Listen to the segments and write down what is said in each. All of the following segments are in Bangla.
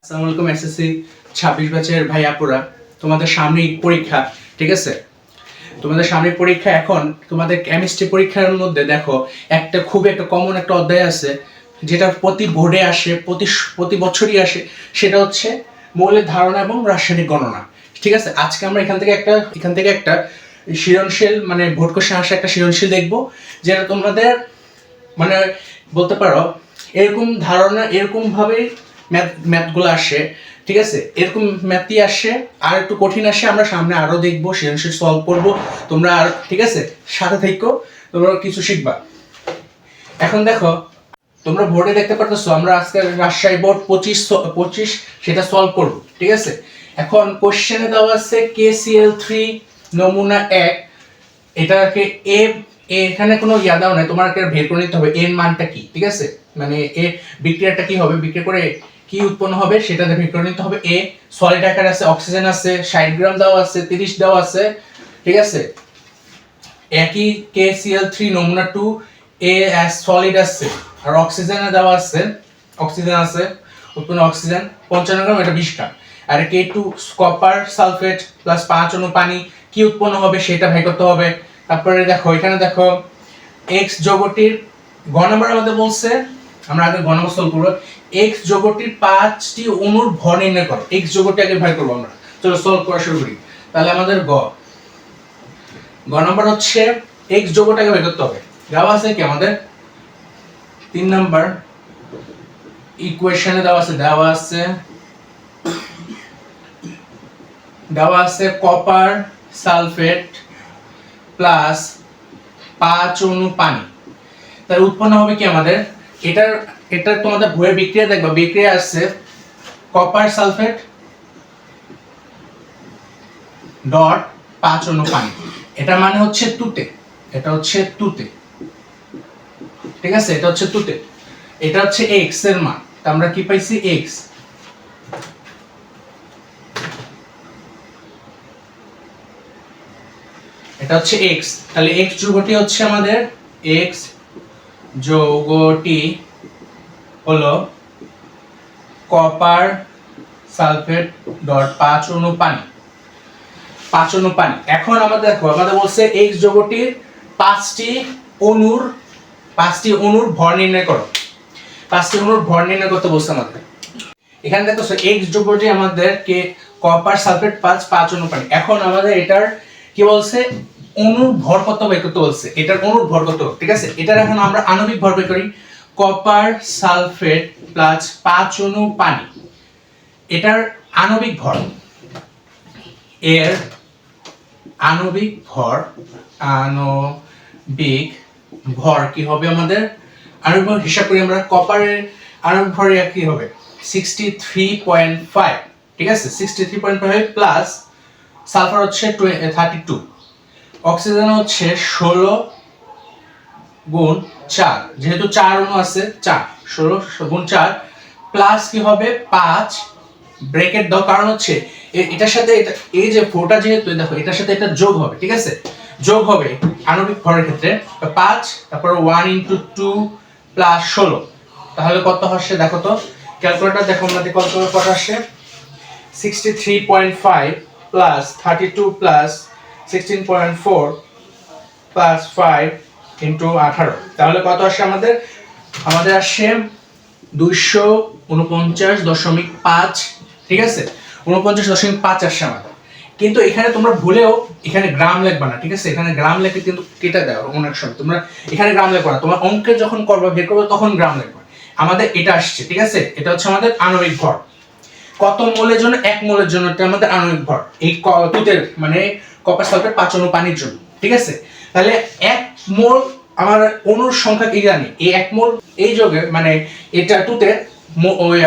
আসসালামু আলাইকুম এসএসসি 26 ব্যাচের ভাই আপুরা, তোমাদের সাময়িক পরীক্ষা, ঠিক আছে? তোমাদের সাময়িক পরীক্ষা। এখন তোমাদের কেমিস্ট্রি পরীক্ষার মধ্যে দেখো একটা কমন একটা অধ্যায় আছে, যেটা প্রতি বোর্ডে আসে, প্রতি বছরই আসে। সেটা হচ্ছে মৌলের ধারণা এবং রাসায়নিক গণনা, ঠিক আছে? আজকে আমরা এখান থেকে একটা সৃজনশীল, মানে বোর্ড কোশ্চেন আসে একটা সৃজনশীল দেখবো, যেটা তোমাদের মানে বলতে পারো এরকম ধারণা, এরকম ভাবে ম্যাথগুলো আসে, ঠিক আছে? এরকম ম্যাথই আসে, আর একটু কঠিন আসে। আমরা সামনে আরো দেখবো, সৃজনশীল সলভ করবো। তোমরা আর, ঠিক আছে, সাথে থেকো, তোমরা কিছু শিখবা। এখন দেখো, তোমরা বোর্ডে দেখতে পারতেছো আমরা আজকে রাজশাহী বোর্ড 25 সেটা সলভ করব, ঠিক আছে? এখন কোশ্চেনে দেওয়া আছে KCl3 নমুনা 1, এটাকে এখানে কোনো দাও নাই, তোমাকে বের করে নিতে হবে এর মানটা কি, ঠিক আছে? মানে বিক্রিয়াটা কি হবে, বিক্রিয়া করে কি উৎপন্ন হবে সেটা বের করে নিতে হবে। সলিড আকার আছে, অক্সিজেন আছে, 60 গ্রাম দেওয়া আছে, 30 দেওয়া আছে, ঠিক আছে? একই KCl3 নমুনা 2 সলিড আছে, আর অক্সিজেনে দেওয়া আছে, অক্সিজেন আছে, উৎপন্ন অক্সিজেন 55 গ্রাম, এটা 20 গ্রাম। আর K2 কপার সালফেট প্লাস 5 অণু পানি, কি উৎপন্ন হবে সেটা বের করতে হবে। তারপরে দেখো, এখানে দেখো X যৌগটির গ নাম্বার আমাদের বলছে, আমরা আগে গ নাম্বার সলভ করব। X যৌগটির 5টি অণুর ভর নির্ণয় করো। X যৌগটি আগে বের করব আমরা। চলো সলভ করা শুরু করি। তাহলে আমাদের গ নাম্বার হচ্ছে X যৌগটাকে বের করতে হবে। দেওয়া আছে কি আমাদের 3 নাম্বার ইকুয়েশনে দেওয়া আছে কপার সালফেট প্লাস 5 অণু পানি। তার উৎপন্ন হবে কি আমাদের, এটা তোমাদের বইয়ের বিক্রিয়া দেখবা, বিক্রিয়া আছে কপার সালফেট ডট 5 অণু পানি। এটা মানে হচ্ছে তুতে, এটা হচ্ছে তুতে, ঠিক আছে? এটা হচ্ছে তুতে, এটা হচ্ছে x এর মান। তা আমরা কি পাইছি, x। এটা হচ্ছে x। তাহলে x যৌগটি হচ্ছে আমাদের, x যৌগটি হলো কপার সালফেট ডট 5 অণু পানি, 5 অণু পানি। এখন আমাদের দেখো, আমাদের বলছে x যৌগটির 5টি অণুর ভর নির্ণয় করো। 5টি অণুর ভর নির্ণয় করতে বলছে আমাদের। এখানে দেখো x যৌগটি আমাদের কে কপার সালফেট 5 অণু পানি। এখন আমাদের এটার কি বলছে, অণুর ভর কত বের করতে বলছে। এটার অণুর ভর কত, ঠিক আছে? এটার এখন আমরা আণবিক ভর বের করি। কপার সালফেট প্লাস 5 অণু পানি, এটার আণবিক ভর, এর আণবিক ভর কি হবে আমাদের, আণবিক ভর হিসাব করি আমরা। কপারের আণবিক ভর কি হবে 63.5, ঠিক আছে? 63.5 প্লাস সালফার হচ্ছে 32, অক্সিজেন হচ্ছে 16 গুণ 4, যেহেতু 4 অণু আছে 4, 16 গুণ 4 প্লাস কি হবে 5 ব্র্যাকেট দাও, কারণ হচ্ছে এটার সাথে এটা, এই যে ফোরটা যেহেতু দেখো এটার সাথে এটা যোগ হবে, ঠিক আছে? যোগ হবে আণবিক ভরের ক্ষেত্রে 5, তারপর 1 * 2 প্লাস 16, তাহলে কত আসছে দেখো তো, ক্যালকুলেটর দেখো, আমাদের কত আসছে 63.5 প্লাস 32 প্লাস 16.4 প্লাস 5 * 18, তাহলে কত আসছে আমাদের আসছে 249.5, ঠিক আছে? 49.5 আসছে আমাদের। কিন্তু এখানে তোমরা ভুলেও এখানে গ্রাম লিখবা না, ঠিক আছে? এখানে গ্রাম লিখে কিন্তু কেটে দাও অনেক সময়, তোমরা এখানে গ্রাম লিখবা না, তোমার অঙ্কে যখন করবা, বের করবে, তখন গ্রাম লিখবা। আমাদের এটা আসছে, ঠিক আছে? এটা হচ্ছে আমাদের আণবিক ভর। কত মোলের জন্য, 1 মোলের জন্য এটা আমাদের আণবিক ভর, এই তুতের মানে কপার সালফেট 5 অণু পানির জন্য, ঠিক আছে? তাহলে 1 মোল আমার অণুর সংখ্যা কি জানি, এই 1 মোল এই যোগে মানে এটা তুতে ওই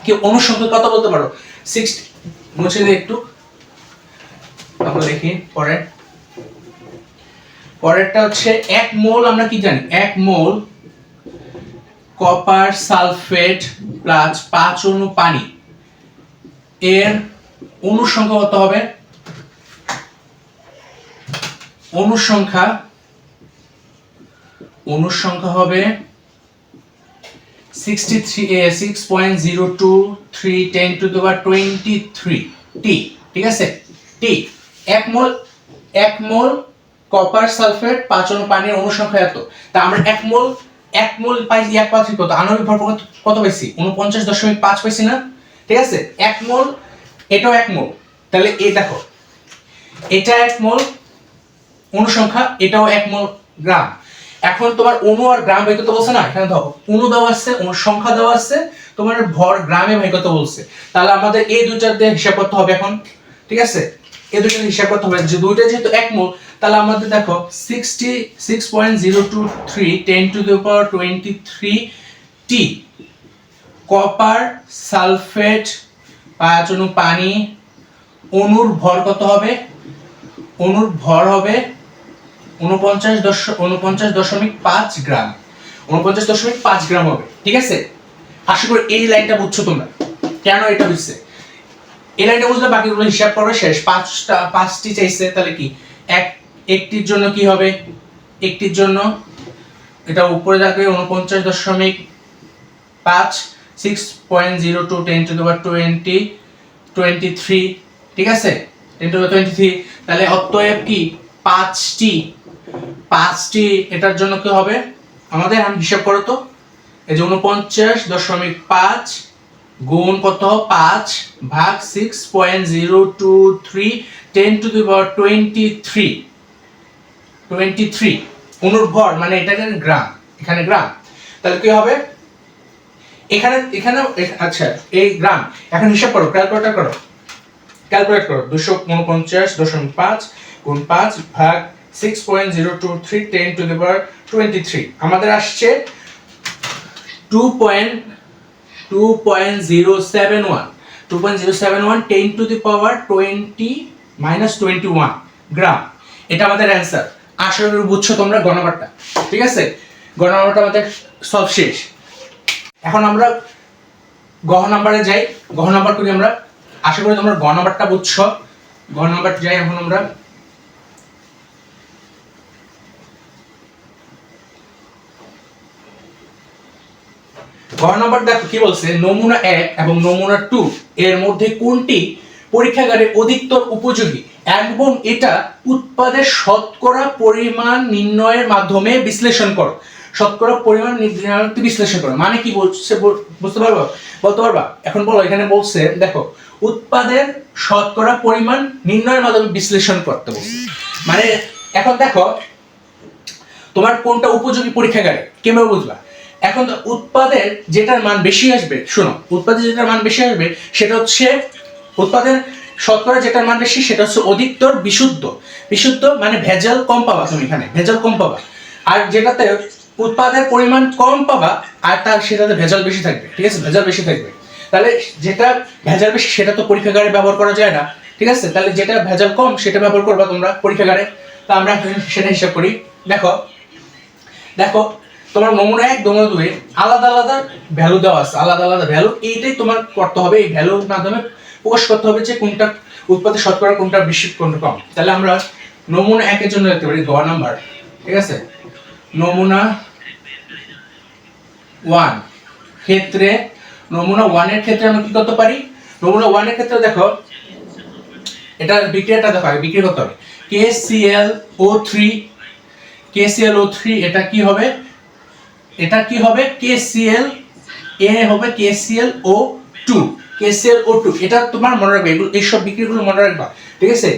কি অণুর সংখ্যা কত বলতে পারো, 60, মুছে দিই একটু, আমরা দেখি পরেরটা হচ্ছে 1 মোল, আমরা কি জানি 1 মোল কপার সালফেট প্লাস 5 অণু পানি, এর অণুর সংখ্যা কত হবে, অণুর সংখ্যা হবে 6.023 10 টু দি পাওয়ার 23 টি, ঠিক আছে। টি 1 মোল কপার সালফেট 5 অণু পানির অণু সংখ্যা এত। তা আমরা 1 মোল পাই, এক পাচ্ছি কত, আণবিক ভর কত পাইছি, 49.5 পাইছি না, ঠিক আছে। 1 মোল, এটাও 1 মোল, তাহলে এই দেখো এটা 1 মোল অণু সংখ্যা, এটাও 1 মোল গ্রাম। এখন তোমার অণু আর গ্রাম বের করতে বলছে না, এখানে দেখো অণু দেওয়া আছে, অণু সংখ্যা দেওয়া আছে, তোমার ভর গ্রামে বের করতে বলছে। তাহলে আমাদের এই দুইটার দিয়ে হিসাব করতে হবে এখন, ঠিক আছে। এই দুইটার হিসাব করতে হবে, যে দুইটা যেহেতু 1 মোল, তাহলে আমাদের দেখো 66.023 10 to the power 23 T copper sulphate 5 অণু পানি, অণুর ভর কত হবে, অণুর ভর হবে 49.5 গ্রাম, 49.5 গ্রাম হবে, ঠিক আছে। আশা করি এই লাইনটা বুঝছো তোমরা কেন এটা হচ্ছে। এই লাইনটা বুঝলে বাকিগুলো হিসাব করবে শেষ। পাঁচটি চাইছে, তাহলে কি একটির জন্য কি হবে, একটির জন্য এটা উপরে থাকবে 49.5, 6.02 10 টু দি পাওয়ার 23, ঠিক আছে, 10 টু দি পাওয়ার 23। তাহলে অতএব কি পাঁচটি এটার জন্য কি হবে আমাদের, আমি হিসাব করো তো, এই যে 49.5 গুণ কত 5 ভাগ 6.023 10 টু দি পাওয়ার 23 অণুর ভর, মানে এটা গ্রাম, এখানে গ্রাম। তাহলে কি হবে, এখানে আচ্ছা এই গ্রাম। এখন হিসাব করো, ক্যালকুলেট করো 249.5 গুণ 5 ভাগ 6.023 10 টু দি পাওয়ার 23, আমাদের আসছে 2.071 10 টু দি পাওয়ার 20 গ্রাম। এটা আমাদের অ্যান্সার। আশা করি বুঝছো তোমরা গণনাটা, ঠিক আছে। গণনাটা আমাদের সব শেষ। এখন আমরা গহ নাম্বারে যাই, গহ নাম্বার করি আমরা। আশা করি তোমরা গহ নাম্বারটা বুঝছো। গহ নাম্বার যাই এখন আমরা। গহ নাম্বার দেখো কি বলছে, নমুনা 1 এবং নমুনা 2 এর মধ্যে কোনটি পরীক্ষাগারে অধিকতর উপযোগী এবং এটা উৎপাদের শতকরা পরিমাণ নির্ণয়ের মাধ্যমে বিশ্লেষণ করো। শতকরা পরিমাণ নির্ণয় বিশ্লেষণ করো মানে কি বলছে বুঝতে পারবা, বলতে পারবা? এখন বলো, এখানে বলছে দেখো উৎপাদের শতকরা পরিমাণ নির্ণয়ের মাধ্যমে বিশ্লেষণ করতে বলছে। মানে এখন দেখো তোমার কোনটা উপযোগী পরীক্ষাগারে কিভাবে বুঝবা। এখন উৎপাদের যেটার মান বেশি আসবে, শোনো, উৎপাদের যেটার মান বেশি আসবে সেটা হচ্ছে উৎপাদের শতকরা যেটার মান বেশি সেটা হচ্ছে অধিকতর বিশুদ্ধ মানে ভেজাল কম পাবা, তুমি এখানে ভেজাল কম পাবা। আর যেটাতে উৎপাদের পরিমাণ কম পাবা আর তার সেটাতে ভেজাল বেশি থাকবে, ঠিক আছে, ভেজাল বেশি থাকবে। তাহলে যেটা ভেজাল বেশি সেটা তো পরীক্ষাগারে ব্যবহার করা যায় না, ঠিক আছে। তাহলে যেটা ভেজাল কম সেটা ব্যবহার করবা তোমরা পরীক্ষাগারে। তা আমরা সেটা হিসাব করি। দেখো তোমার নমুনা 1 নমুনা 2 আলাদা আলাদা ভ্যালু দেওয়া আছে, আলাদা আলাদা ভ্যালু। এইটাই তোমার করতে হবে, এই ভ্যালুর মাধ্যমে প্রকাশ করতে হবে যে কোনটা উৎপাদের শতকরা কোনটা বেশি কোনটা কম। তাহলে আমরা নমুনা 1 এর জন্য লিখতে পারি 10 নাম্বার, ঠিক আছে। নমুনা 1 ক্ষেত্রে, নমুনা 1 এর ক্ষেত্রে আমরা কি করতে পারি, নমুনা 1 এর ক্ষেত্রে দেখো এটা বিক্রিয়াটা দেখো, আগে বিক্রিয়া করতে হবে। KClO3 এটা কি হবে, এটা কি হবে KCl এ হবে KClO2, এটা তোমার মনে রাখবে। এগুলো এইসব বিক্রিয়াগুলো মনে রাখবা, ঠিক আছে।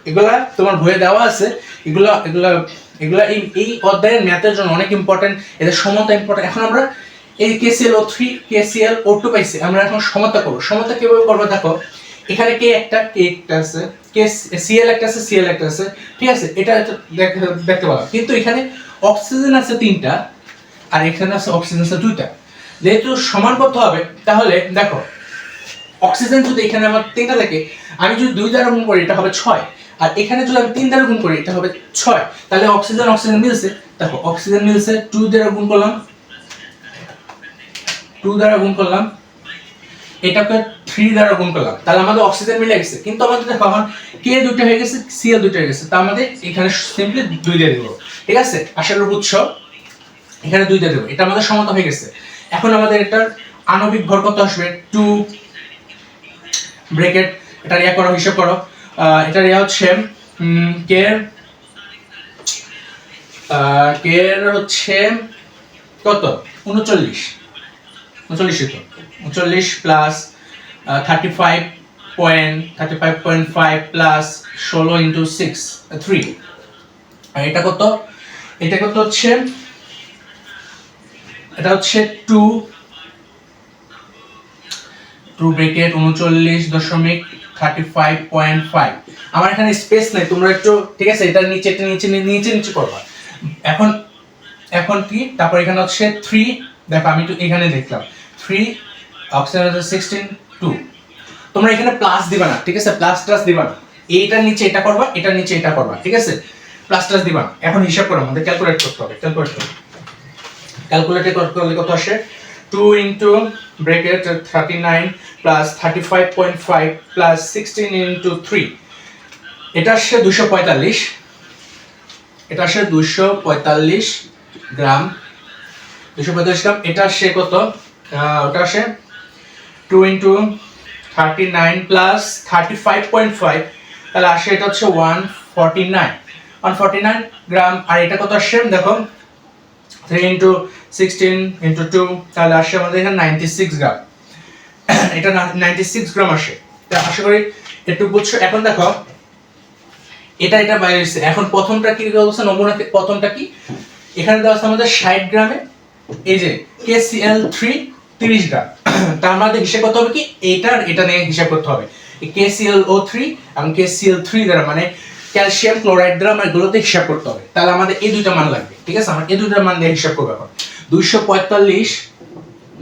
এগুলা তোমার বইয়ে দেওয়া আছে। এগুলা এই অধ্যায়ের ম্যাথের জন্য অনেক ইম্পর্টেন্ট, এদের সমতা ইম্পর্টেন্ট। এখন আমরা এই KClO3 KClO2 পাইছি, আমরা এখন সমতা করব। সমতা কিভাবে করব দেখো, এখানে কে একটা আছে, Cl একটা আছে, Cl একটা আছে, ঠিক আছে। এটা দেখতে পাবো, কিন্তু এখানে অক্সিজেন আছে 3টা আর এখানে আছে অক্সিজেন আছে 2টা। যেহেতু সমান করতে হবে, তাহলে দেখো অক্সিজেন যদি এখানে আমার 3টা থাকে, আমি যদি 2 দ্বারা গুণ করি এটা হবে 6, আর এখানে যদি আমি 3 দ্বারা গুণ করি এটা হবে 6। তাহলে অক্সিজেন মিলছে, দেখো অক্সিজেন মিলছে 2 দ্বারা গুণ করলাম, এটাকে 3 দ্বারা গুণ করলাম, তাহলে আমাদের অক্সিজেন মিলে গেছে। কিন্তু আমাদের দেখো এখন K দুটো হয়ে গেছে, Cl দুটো হয়ে গেছে, তার আমাদের এখানে সিম্পলি 2 দিয়ে দেব, ঠিক আছে। আশা করি বুঝছো, এখানে 2 দিয়ে দেব, এটা আমাদের সমতা হয়ে গেছে। এখন আমাদের এটার আণবিক ভর কত আসবে 2 ব্র্যাকেট এটা ইয়া করো, হিসাব করো। এটার ইয়া হচ্ছে কে এর হচ্ছে কত 39 প্লাস 35.5 প্লাস 16 ইন্টু 6 3 আর এটা কত হচ্ছে এটা হচ্ছে 2 ব্র্যাকেট 39.35.5 আমার এখানে স্পেস নাই, তোমরা একটু ঠিক আছে এটা নিচে করবা। এখন কি তারপর এখানে হচ্ছে 3 দেখো আমি তো এখানে দেখলাম 3 অক্সিজেন হচ্ছে 16 2 তোমরা এখানে প্লাস দিবা না, ঠিক আছে প্লাস দিবা না, এইটার নিচে এটা করবা, এটার নিচে এটা করবা, ঠিক আছে প্লাস দিবা না। এখন হিসাব করো, আমাদের ক্যালকুলেট করতে হবে। ক্যালকুলেটে করলে কত আসে 2 into bracket 39 plus 35.5 plus 16 into 3 এটা আসে 245, এটা আসে 245 গ্রাম। এটা আসে কত ওটা আসে 2 ইনটু 39 প্লাস 35.5 তাহলে আসে এটা হচ্ছে 149 গ্রাম। আর এটা কত আসছে দেখো 3 ইনটু 16 ইনটু 2 তাহলে আসে আমাদের এখানে 96 গ্রাম। এটা 96 গ্রাম আসে। তা আশা করি একটু বুঝছো। এখন দেখো এটা বাইরে হচ্ছে। এখন প্রথমটা কি অবস্থা, নমুনা প্রথমটা কি এখানে দেওয়া আছে আমাদের 60 গ্রামে এই যে KCl3 30 গ্রাম। তা আমাদের হিসাব করতে হবে কি এটা নিয়ে হিসাব করতে হবে। KClO3 এবং KCl3 দ্বারা মানে ক্যালসিয়াম ক্লোরাইড দ্বারা আমরা এগুলোতে হিসাব করতে হবে। তাহলে আমাদের এই দুইটা মান লাগবে, ঠিক আছে আমরা এই দুইটা মান দিয়ে হিসাব করব। এখন 245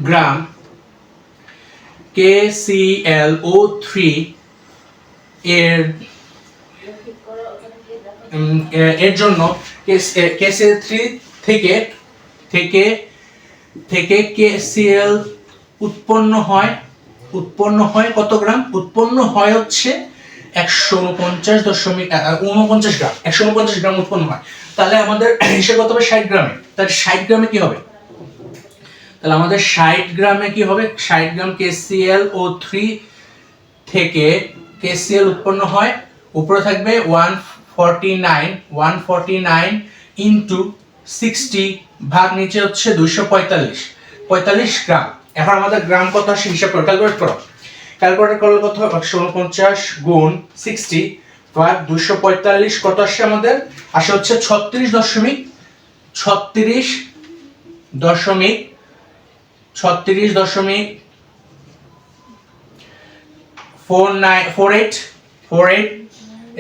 গ্রাম KClO3 এর জন্য KCl3 থেকে KCl উৎপন্ন হয় কত গ্রাম? উৎপন্ন হয় হচ্ছে 149 গ্রাম। 149 গ্রাম উৎপন্ন হয়। তাহলে আমাদের হিসাব করতে হবে 60 গ্রামে। তাহলে 60 গ্রামে কি হবে? তাহলে আমাদের 60 গ্রামে কি হবে? 60 গ্রাম KClO3 থেকে KCl উৎপন্ন হয়, উপরে থাকবে 149 ইনটু 60 ভাগ নিচে হচ্ছে 245 গ্রাম। এখন আমাদের গ্রাম কত আসে হিসাব করো, ক্যালকুলেট করলে কত হবে? 149 গুণ 60 ভাগ 245 কত আসে আমাদের? আসে হচ্ছে 36.48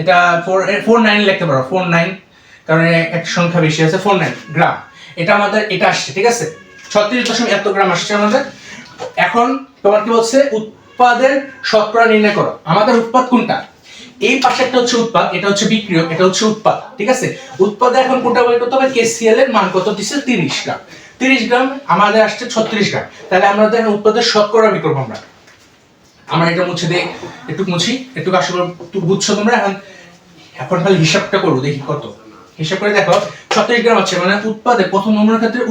এটা 49 লিখতে পারো, 49 কারণ এক সংখ্যা বেশি আছে, 49 গ্রাম। এটা আমাদের এটা আসছে, ঠিক আছে 36 এত গ্রাম আসছে আমাদের। এখন তোমার কি বলছে? উৎপাদের শতকরা নির্ণয় করো। আমাদের উৎপাদ কোনটা? এই পাশেরটা হচ্ছে উৎপাদ, এটা হচ্ছে বিক্রিয়ক, এটা হচ্ছে উৎপাদ, ঠিক আছে। উৎপাদে এখন কোনটা বের করতে হবে? KCl এর মান কত দিছে? 30 গ্রাম। 30 গ্রাম আমাদের আসছে 36 গ্রাম। তাহলে আমরা দেখেন উৎপাদের শতকরা বের করব। আমরা এটা মুছে দেই, একটু আসলে বুঝছো তোমরা। এখন খালি হিসাবটা করবো, দেখি কত হিসাব করে দেখো 36 গ্রাম আছে মানে উৎপাদের প্রথম নমুনার ক্ষেত্রে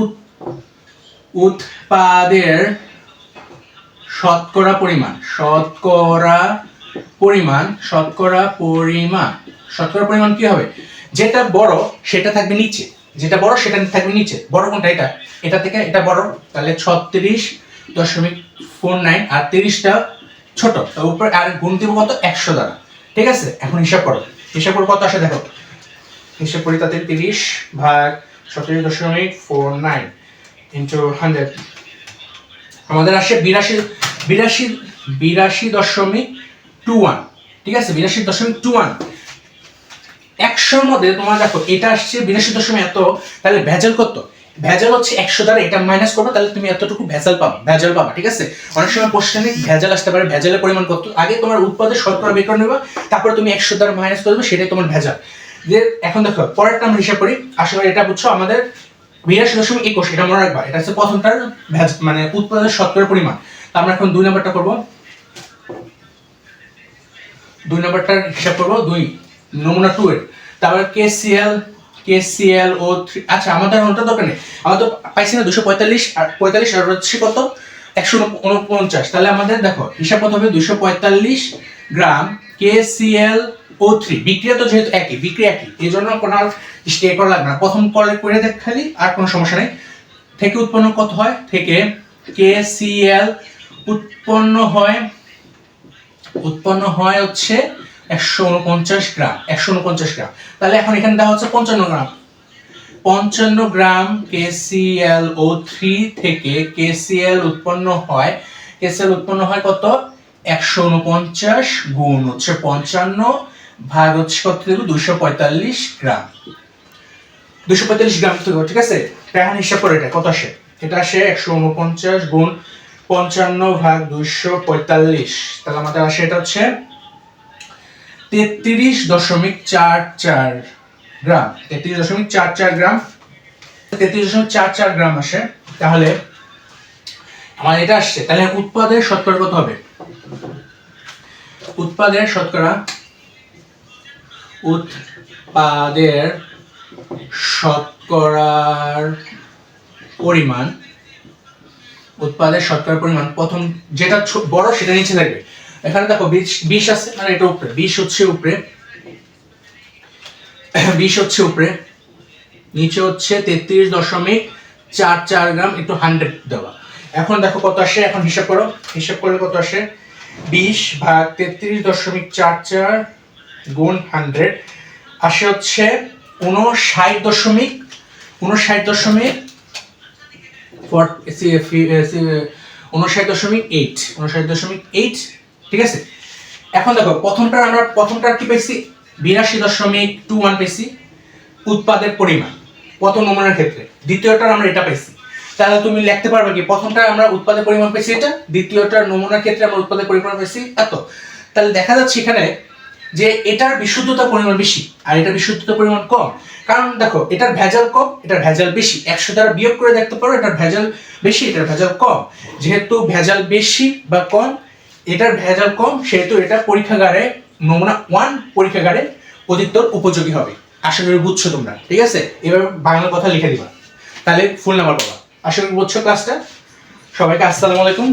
উৎপাদের শতকরা পরিমাণ কি হবে? যেটা বড় সেটা থাকবে নিচে, বড় কোনটা? এটা থেকে এটা বড়, তাহলে 36.49 আর 30টা ছোট, তার উপরে আর গুণ দিব কত? 100 দ্বারা, ঠিক আছে। এখন হিসাব করো কত আসে দেখো। হিসাব করি, তাতে 30 ভাগ 36.49 ইনটু 100 আমাদের আসে 82.21, ঠিক আছে 82.21। 100 মধ্যে তোমার দেখো এটা আসছে 82 এত, তাহলে ভেজাল কত? ভেজাল হচ্ছে 100 দ্বারা এটা মাইনাস করবে, তাহলে তুমি এতটুকু ভেজাল পাবা, ঠিক আছে। অনেক সময় কোশ্চেনে ভেজাল আসতে পারে, ভেজালের পরিমাণ কত? আগে তোমার উৎপাদের শতকরা বের করে নেবা, তারপরে তুমি 100 দ্বারা মাইনাস করবে, সেটাই তোমার ভেজাল। যে এখন দেখো পরেরটা আমরা হিসাব করি। আসলে এটা বুঝছো, আমাদের 82.21 এটা মনে রাখবা, এটা হচ্ছে প্রথমটার মানে উৎপাদের শতকরা পরিমাণ। আমরা এখন 2 নাম্বারটা করব। 2 নাম্বারটার হিসাব করব, 2 নমুনা 2 এর। তারপর KCl KClO3, আচ্ছা আমাদের ওটা দরকার নেই, আমরা তো পাইছি না 245 আর 45 আর হচ্ছে কত 149, তাহলে আমাদের দেখো হিসাব কত হবে 245 গ্রাম KClO3। বিক্রিয়া তো যেহেতু একই, বিক্রিয়া একই, এই জন্য কোনো স্টে করা লাগবে না, প্রথম কলে করে দেখ খালি, আর কোনো সমস্যা নেই। থেকে উৎপন্ন কত হয়, থেকে KCl উৎপন্ন হয় হচ্ছে 149 গ্রাম, 149 গ্রাম। তাহলে এখন এখানে দেওয়া হচ্ছে 55 গ্রাম, 55 গ্রাম KClO3 থেকে KCl উৎপন্ন হয়, KCl উৎপন্ন হয় কত 149 গুণ হচ্ছে 55 ভাগ হচ্ছে কত দেব 245 গ্রাম, 245 গ্রাম থেকে, ঠিক আছে। এখন হিসাব করে এটা কত আসে, এটা আসে 149 গুণ 55 ভাগ 245, তাহলে আমাদের আসে এটা হচ্ছে 33.44 গ্রাম, 33.44 গ্রাম, 33.44 গ্রাম আসে। তাহলে আমার এটা আসছে, তাহলে উৎপাদের শতকরা কত হবে, উৎপাদের শতকরা শতকরার পরিমাণ, উৎপাদের শতকরা পরিমাণ, প্রথম যেটা বড় সেটা নিচে থাকবে। এখানে দেখো 20 আছে, মানে এটা উপরে 20 হচ্ছে উপরে, 20 হচ্ছে উপরে, নিচে হচ্ছে 33.44 গ্রাম, একটু 100 দেওয়া। এখন দেখো কত আসে, এখন হিসাব করো, হিসাব করলে কত আসে 20 ভাগ 33.44 গুণ 100 আসে হচ্ছে 59.8, ঠিক আছে। এখন দেখো প্রথমটার কি পাইছি 82.21 পাইছি উৎপাদের পরিমাণ প্রথম নমুনার ক্ষেত্রে, দ্বিতীয়টার আমরা এটা পাইছি। তাহলে তুমি লিখতে পারবে কি, প্রথমটা আমরা উৎপাদের পরিমাণ পেয়েছি এটা, দ্বিতীয়টার নমুনার ক্ষেত্রে আমরা উৎপাদের পরিমাণ পেয়েছি এত। তাহলে দেখা যাচ্ছে এখানে যে এটার বিশুদ্ধতার পরিমাণ বেশি আর এটার বিশুদ্ধতার পরিমাণ কম, কারণ দেখো এটার ভেজাল কম, এটার ভেজাল বেশি, 100 দ্বারা বিয়োগ করে দেখতে পারো এটার ভেজাল বেশি, এটার ভেজাল কম। যেহেতু ভেজাল বেশি বা কম, এটার ভেজাল কম, সেহেতু এটা পরীক্ষাগারে নমুনা 1 পরীক্ষাগারে অধিকতর উপযোগী হবে। আশা করি বুঝছো তোমরা, ঠিক আছে। এবার বাংলা কথা লিখে দিবা, তাহলে ফুল নাম্বার পাবা। আশা করি বুঝছো ক্লাসটা। সবাইকে আসসালামু আলাইকুম।